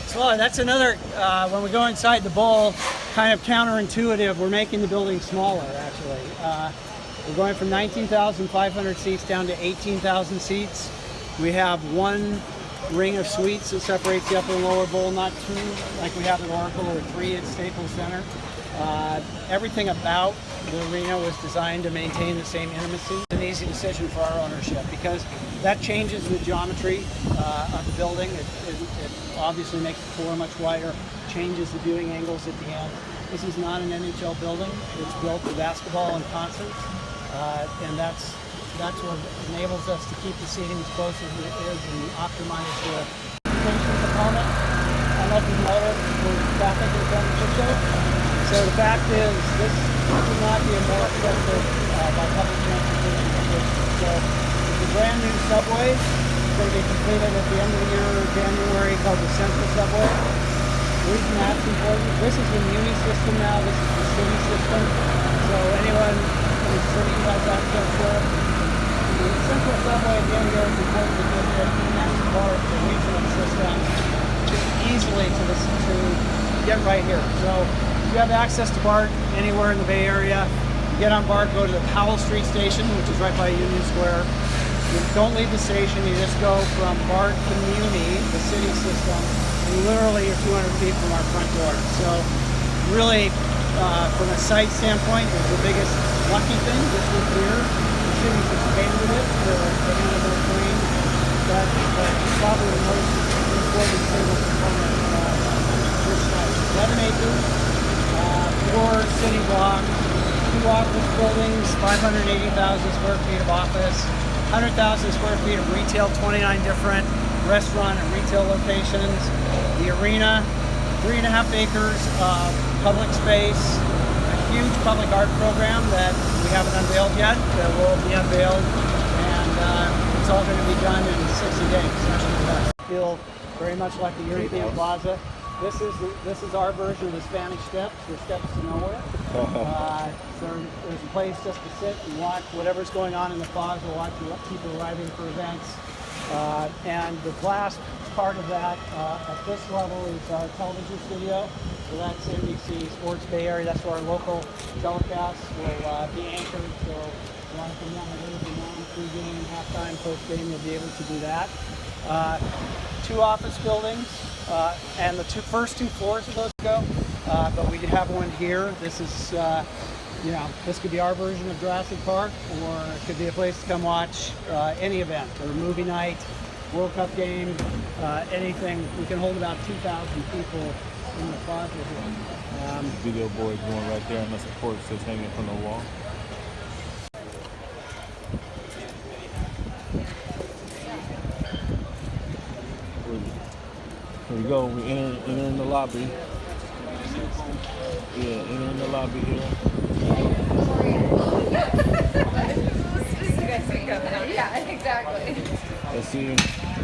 So that's another, when we go inside the bowl, kind of counterintuitive. We're making the building smaller, actually. We're going from 19,500 seats down to 18,000 seats. We have one ring of suites that separates the upper and lower bowl, not two like we have at Oracle, or three at Staples Center. Everything about the arena was designed to maintain the same intimacy. It's an easy decision for our ownership because that changes the geometry of the building. It obviously makes the floor much wider, changes the viewing angles at the end. This is not an NHL building. It's built for basketball and concerts, and that's what enables us to keep the seating as close as it is and optimize the station component. Unlike you noticed, there's traffic in San Francisco. So the fact is, this could not be more expensive by public transportation. So it's a brand new subway. It's going to be completed at the end of the year, January, called the Central Subway. The reason that's important, this is the Muni system now, this is the city system. So anyone in the city has access to it. The Central Subway at the end of the year is important because it connects BART, the regional system, easily to get right here. So if you have access to BART anywhere in the Bay Area, you get on BART, go to the Powell Street station, which is right by Union Square. You don't leave the station, you just go from BART to Muni, the city system, and literally you're 200 feet from our front door. So really, from a site standpoint, it was the biggest lucky thing this was here. The city's expanded it to handle those trains. That's probably the most important single component of this site. 11 acres, 4 city blocks, 2 office buildings, 580,000 square feet of office, 100,000 square feet of retail, 29 different restaurant and retail locations. The arena, 3.5 acres of public space, a huge public art program that we haven't unveiled yet, that will be unveiled, and it's all going to be done in 60 days. I feel very much like the European Plaza. This is our version of the Spanish Steps, the steps to nowhere. So there's a place just to sit and watch whatever's going on in the plaza, watch people arriving for events. And the last part of that at this level is our television studio. So that's NBC Sports Bay Area. That's where our local telecasts will be anchored. So a lot of them want to lose the morning, pre-game, halftime, post-game, you'll be able to do that. 2 office buildings, and the first 2 floors of those go. But we have one here. This is, this could be our version of Jurassic Park, or it could be a place to come watch any event, or movie night, World Cup game, anything. We can hold about 2,000 people in the plaza here. Video board going right there on the support that's hanging from the wall. Here we go. We entering the lobby. Yeah, entering the lobby here. Yeah, exactly. Let's see.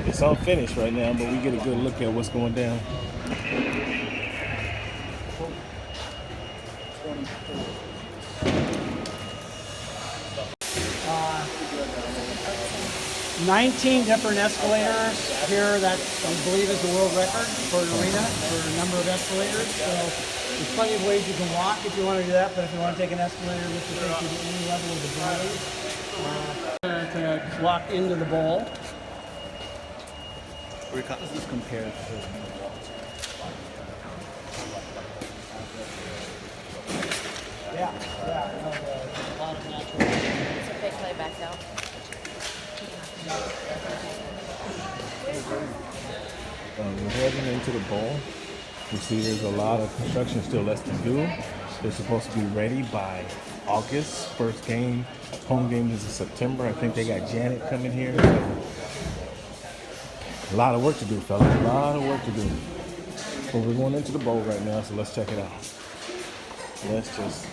It's unfinished right now, but we get a good look at what's going down. 19 different escalators here. That I believe is the world record for an arena for a number of escalators. So there's plenty of ways you can walk if you want to do that, but if you want to take an escalator, this will take you to any level of the building. To walk into the bowl. How does this compare to Yeah, no, a lot of natural. So if they play back out. We're heading into the bowl. You see there's a lot of construction still left to do. They're supposed to be ready by August. First game, home game is in September. I think they got Janet coming here. So a lot of work to do, fellas. A lot of work to do. But we're going into the bowl right now, so let's check it out. Let's just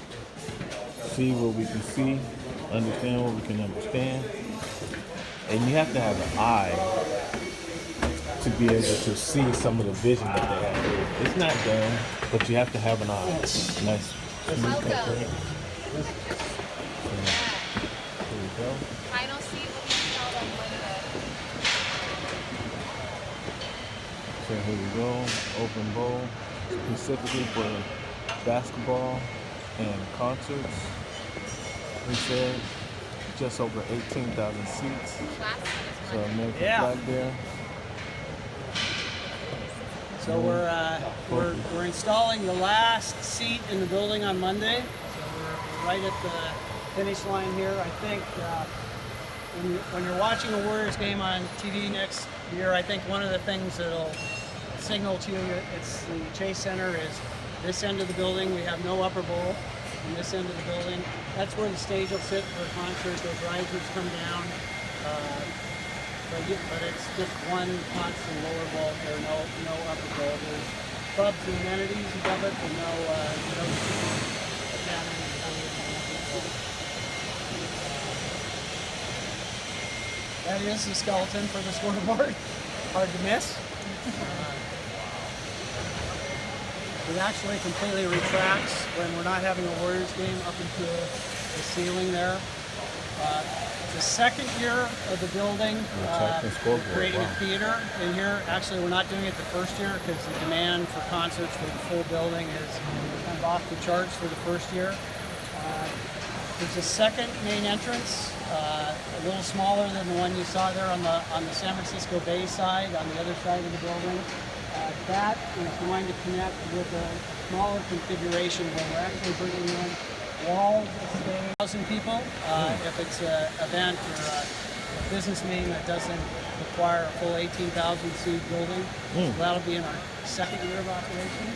see what we can see, understand what we can understand. And you have to have an eye to be able to see some of the vision that they have. It's not done, but you have to have an eye. Nice. Here we go. Final seat will be held on Monday. So Here we go. Open bowl specifically for basketball and concerts. We said just over 18,000 seats. So American flag there. So we're installing the last seat in the building on Monday. So we're right at the finish line here. I think when you're watching a Warriors game on TV next year, I think one of the things that'll signal to you it's the Chase Center is this end of the building. We have no upper bowl in this end of the building. That's where the stage will sit for a concert. Those risers come down. But it's just one constant lower bowl there, no upper bowl. There's clubs and amenities above it, but no that is the skeleton for the scoreboard. Hard to miss. It actually completely retracts when we're not having a Warriors game up into the ceiling there. The second year of the building, we're creating a theater in here. Actually, we're not doing it the first year because the demand for concerts for the full building is kind of off the charts for the first year. There's a second main entrance, a little smaller than the one you saw there on the San Francisco Bay side, on the other side of the building. That is going to connect with a smaller configuration where we're actually bringing in walls of stay 1,000 people. If it's an event or a business meeting that doesn't require a full 18,000 seat building, so that'll be in our second year of operation.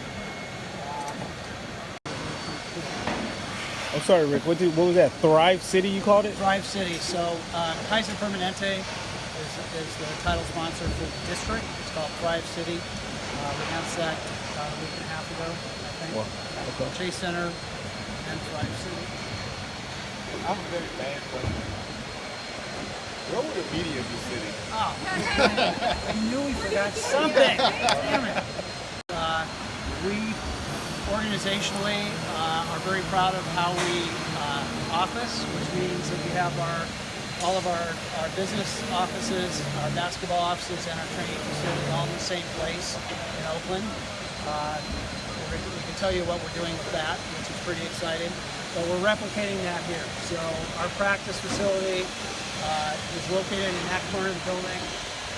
I'm sorry, Rick. What was that? Thrive City, you called it? Thrive City. So Kaiser Permanente is the title sponsor for the district. It's called Thrive City. We announced that about a week and a half ago, I think. Wow. Okay. Chase Center and Thrive City. I'm a very bad question. Where were the media in this city? Oh, I knew we forgot something. Damn it. We organizationally are very proud of how we office, which means that we have all of our business offices, our basketball offices, and our training facility all in the same place in Oakland. We can tell you what we're doing with that, which is pretty exciting. But we're replicating that here. So our practice facility is located in that corner of the building,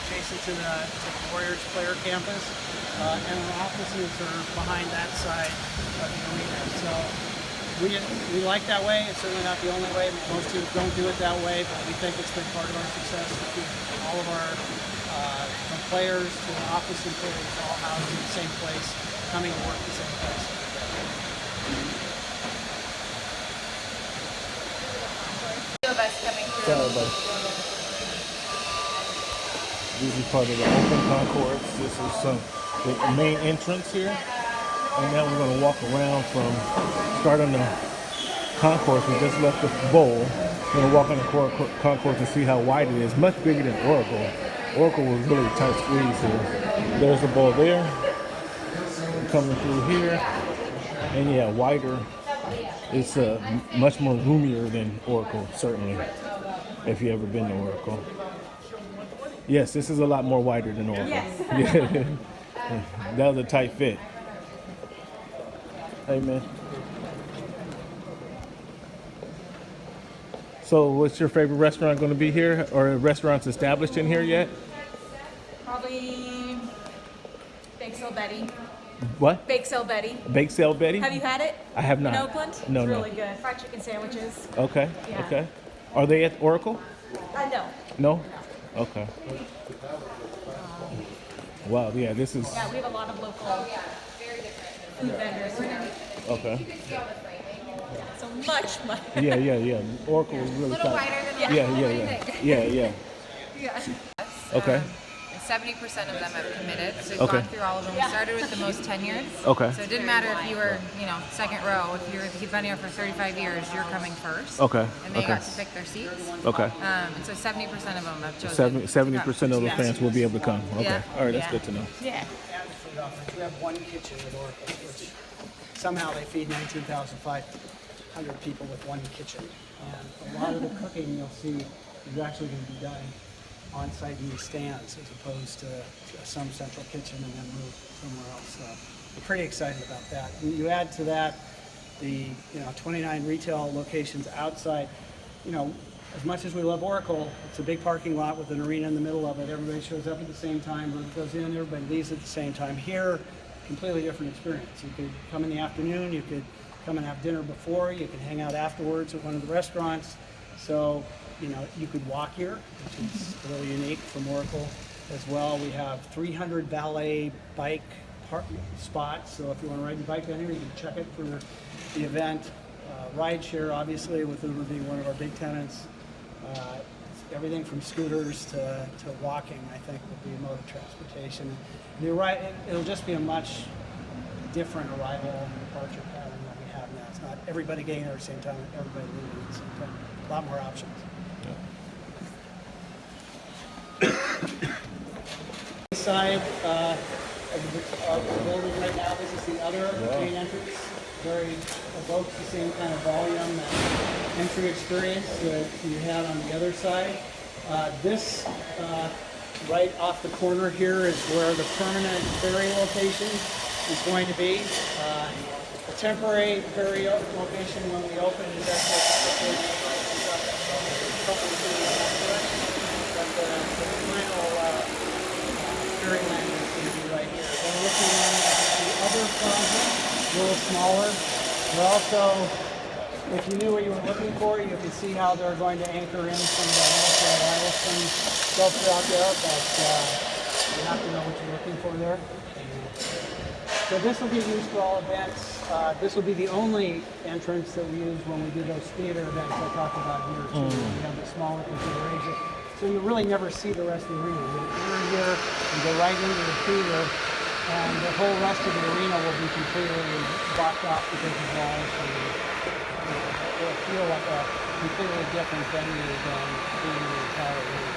adjacent to the Warriors player campus, and our offices are behind that side of the arena. So we like that way. It's certainly not the only way. Most teams don't do it that way, but we think it's been part of our success to keep all of our from players to the office employees all housed in the same place, coming to work the same place. Sorry, buddy. This is part of the open concourse. This is the main entrance here. And now we're going to walk around from start on the concourse. We just left the bowl. We're going to walk on the concourse and see how wide it is. Much bigger than Oracle. Oracle was really a tight squeeze here. There's the bowl there. Coming through here. And yeah, wider. It's much more roomier than Oracle, certainly, if you've ever been to Oracle. Yes, this is a lot more wider than Oracle. Yes. That was a tight fit. Hey, man. So what's your favorite restaurant going to be here? Or restaurants established in here yet? Probably Bake Sale Betty. What? Bake Sale Betty. Bake Sale Betty? Have you had it? I have not. In Oakland? No, it's no. really good. Fried chicken sandwiches. Okay, Yeah. okay. Are they at Oracle? No. No? Okay. Wow, yeah, this is... Yeah, we have a lot of local food vendors here. Okay. So much. Yeah. Oracle is really tight. than Yeah. Okay. 70% of them have committed, so we've Okay. gone through all of them. We started with the most tenured. Okay. So it didn't matter if you were, second row. If you've been here for 35 years, you're coming first. Okay. And they Okay. got to pick their seats. Okay. And so 70% of them have chosen. 70% of the fans will be able to come. Okay. Yeah. All right, that's Yeah. good to know. Yeah. We have one kitchen at Oracle, which somehow they feed 19,500 people with one kitchen. And a lot of the cooking you'll see is actually going to be done on-site in these stands as opposed to some central kitchen and then move somewhere else. So we're pretty excited about that. And you add to that the 29 retail locations outside. As much as we love Oracle, it's a big parking lot with an arena in the middle of it. Everybody shows up at the same time, everybody goes in, everybody leaves at the same time. Here, completely different experience. You could come in the afternoon, you could come and have dinner before, you can hang out afterwards at one of the restaurants. So, you could walk here, which is a little unique from Oracle as well. We have 300 valet bike park spots. So if you want to ride your bike down here, you can check it for the event. Ride share, obviously, with Uber being one of our big tenants. Everything from scooters to walking, I think, will be a mode of transportation. And you're right, it'll just be a much different arrival and departure pattern than we have now. It's not everybody getting there at the same time, everybody leaving at the same time. A lot more options. This side of the building right now, this is the other main entrance. Very evokes the same kind of volume and entry experience that you had on the other side. This right off the corner here is where the permanent ferry location is going to be. The temporary ferry location when we open is actually a couple of years after it. But the final ferry landing is going to be right here. Then looking on the other plaza, a little smaller. But also, if you knew what you were looking for, you can see how they're going to anchor in some of the natural wireless sculpture out there, but you have to know what you're looking for there. So this will be used for all events. This will be the only entrance that we use when we do those theater events I talked about here too. We have the smaller configuration. So you really never see the rest of the arena. You enter here and go right into the theater, and the whole rest of the arena will be completely blocked off because of walls. And it will feel like a completely different venue than being in the entire arena.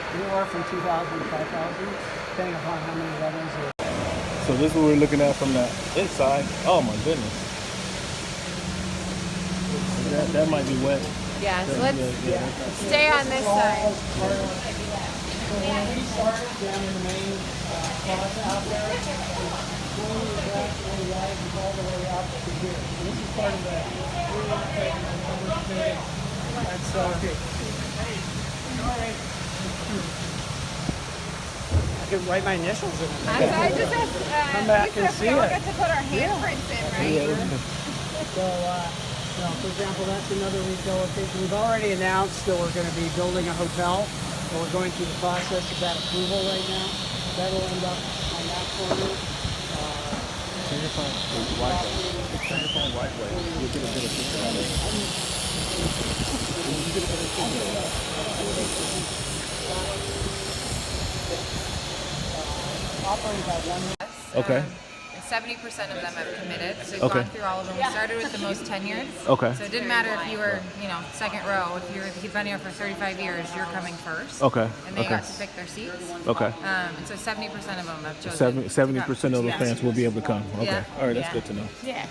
Anywhere from 2,000 to 5,000, depending upon how many levels are. So this is what we're looking at from the inside. Oh my goodness. That might be wet. Yeah, so let's stay on this side. So when we started down in the main plaza out there, slowly gradually rises all the way up to here. So this is part of the that's I could write my initials in it. I just have, Come back and see we all it. get to put our handprints in, right? So, for example, that's another retail location. We've already announced that we're going to be building a hotel. So we're going through the process of that approval right now. That'll end up on that corner. Turn your phone right way. You'll get a better picture of it. Operating about one. Okay. 70% of them have committed. So we've gone through all of them. We started with the most tenured. Okay. So it didn't matter if you were, second row. If you've been here for 35 years, you're coming first. Okay. And they got to pick their seats. Okay. And so 70% of them have chosen. 70% of the fans will be able to come. Okay. Yeah. All right, that's Yeah. good to know. Yeah.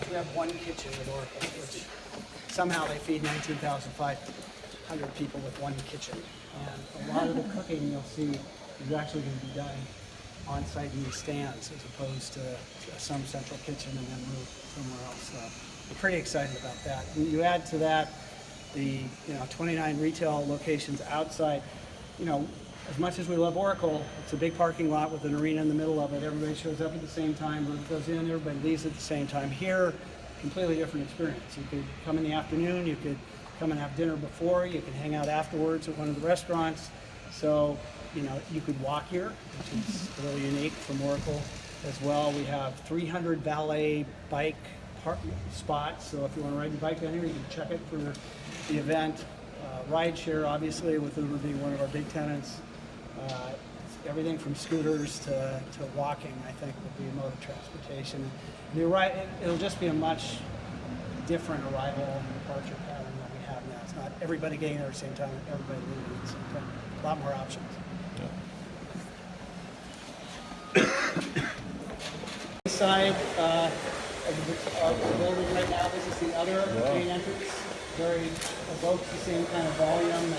We have one kitchen at Oracle, which somehow they feed 19,500 people with one kitchen. And a lot of the cooking you'll see is actually going to be done on-site in these stands as opposed to some central kitchen and then move somewhere else. So we're pretty excited about that. And you add to that the 29 retail locations outside. As much as we love Oracle, it's a big parking lot with an arena in the middle of it. Everybody shows up at the same time, everybody goes in, everybody leaves at the same time. Here, completely different experience. You could come in the afternoon, you could come and have dinner before, you can hang out afterwards at one of the restaurants. So, you could walk here, which is a little unique from Oracle as well. We have 300 valet bike park spots. So if you want to ride your bike down here, you can check it for the event. Ride share, obviously, with Uber being one of our big tenants. Everything from scooters to walking, I think, will be a mode of transportation. And you're right, it'll just be a much different arrival and departure pattern than we have now. It's not everybody getting there at the same time, everybody leaving at the same time. A lot more options. This side of the building right now, this is the other main entrance. very evokes the same kind of volume and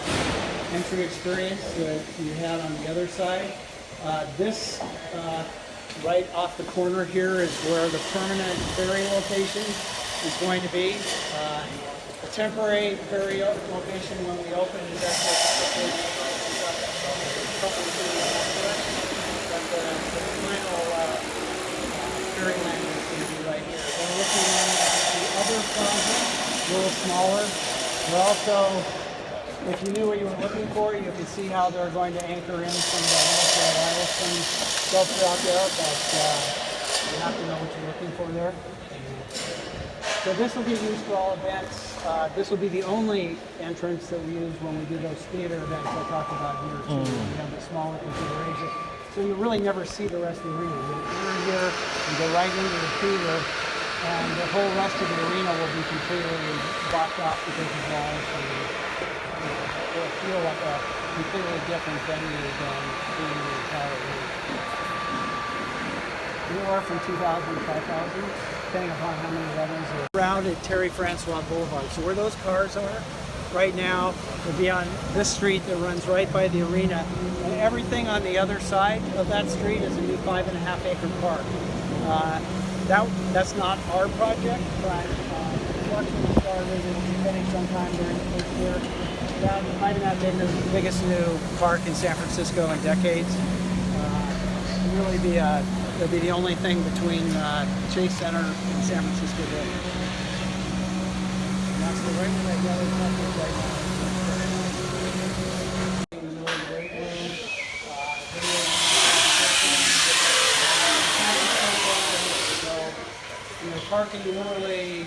entry experience that you had on the other side. This right off the corner here is where the permanent ferry location is going to be. A temporary ferry location when we open is actually but the final ferry landing is going to be right here. We're looking at the other plaza, a little smaller. We're also, if you knew what you were looking for, you can see how they're going to anchor in some of the natural wireless sculpture out there, but you have to know what you're looking for there. So this will be used for all events. This will be the only entrance that we use when we do those theater events I talked about here too. We have the smaller configuration. So you really never see the rest of the arena. You enter here and go right into the theater, and the whole rest of the arena will be completely blocked off because of walls. It will feel like a completely different venue than being in the entire arena. Anywhere from 2,000 to 5,000, depending upon how many levels are around at Terry Francois Boulevard. So where those cars are right now will be on this street that runs right by the arena, and everything on the other side of that street is a new 5.5-acre park. That's not our project, but construction started. It will be finished sometime during the first year. That 5.5 acres is the biggest new park in San Francisco in decades. It'll really be it'll be the only thing between Chase Center and San Francisco Bay. And that's the right where that yellow truck is right now. In the middle of the weight room, video parking literally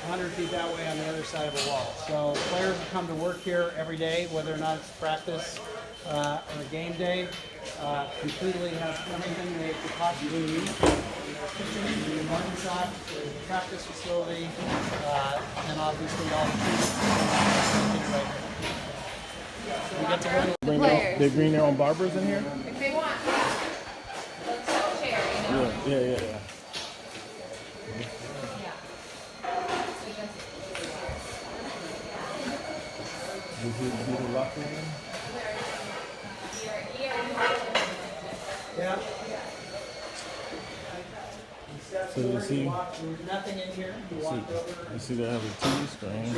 100 feet that way on the other side of a wall. So players will come to work here every day, whether or not it's practice or a game day. Completely have everything they could possibly need. Kitchen, the market shop, the practice facility, and obviously all the food right here. We get to go. They bring their own barbers in here? If they want, let's sell a chair, you know? Yeah. This is the locker room. Yeah. So you see, There's nothing in here. you see they have a TV screen,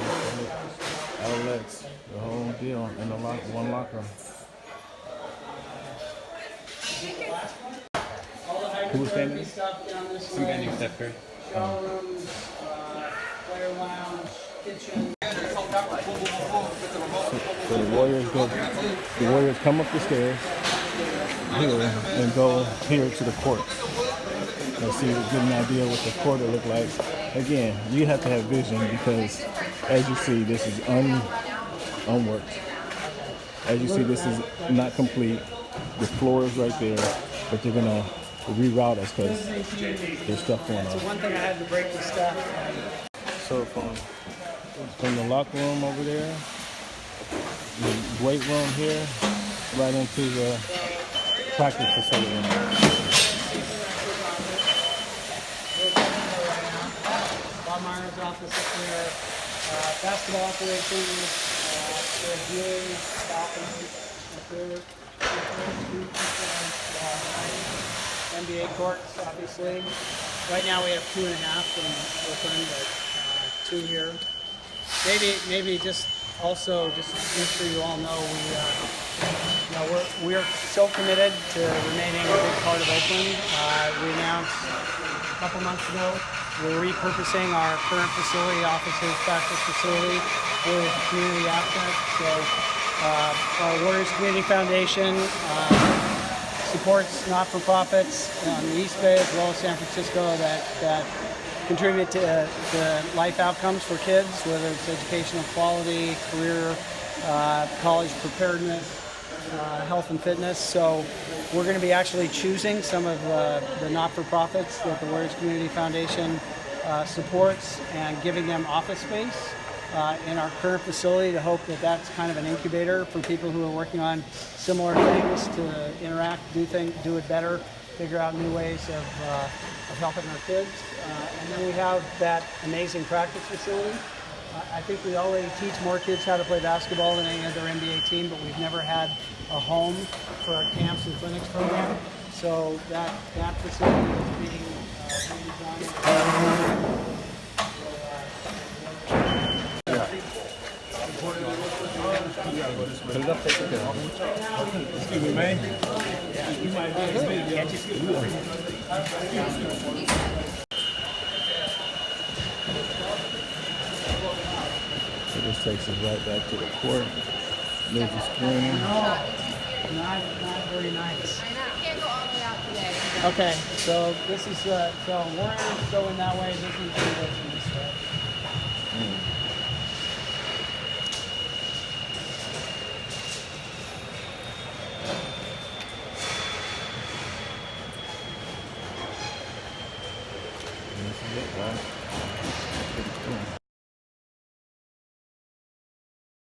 outlets, the whole deal in the one locker. Who's standing? Stuff down this Some guy way. named Steph Curry. Shower rooms, player lounge, kitchen. So the Warriors come up the stairs here and go here to the courts. Let's see, get an idea what the court will look like. Again, you have to have vision because, as you see, this is unworked. As you see, this is not complete. The floor is right there, but they're gonna reroute us because there's stuff going So on. one thing I had to break the stuff. So from the locker room over there, the weight room here, right into the practice facility. Bob Myers' office up there, basketball operations, viewing, NBA courts, obviously. Right now we have 2.5 in Brooklyn, but 2 here. Maybe just make sure you all know we're so committed to remaining a big part of Oakland. We announced a couple months ago we're repurposing our current facility, offices, practice facility, for community access. So our Warriors Community Foundation supports not-for-profits on the East Bay as well as San Francisco that contribute to life outcomes for kids, whether it's educational quality, career, college preparedness, health and fitness. So we're going to be actually choosing some of the not-for-profits that the Warriors Community Foundation supports and giving them office space in our current facility to hope that that's kind of an incubator for people who are working on similar things to interact, do it better, figure out new ways of helping our kids. And then we have that amazing practice facility I think we already teach more kids how to play basketball than any other NBA team, but we've never had a home for our camps and clinics program. So that facility is being redone. Excuse me, man. So this takes us right back to the court. There's the screen. Not very nice. I can't go all the way out today. Okay, so this is so we're going that way. This is going this way. This is it, guys. Pretty cool.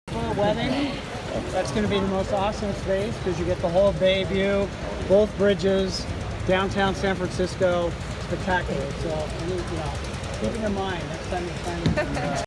For a wedding, that's going to be the most awesome space because you get the whole bay view, both bridges, downtown San Francisco, spectacular. So, keep it in mind next time you're planning.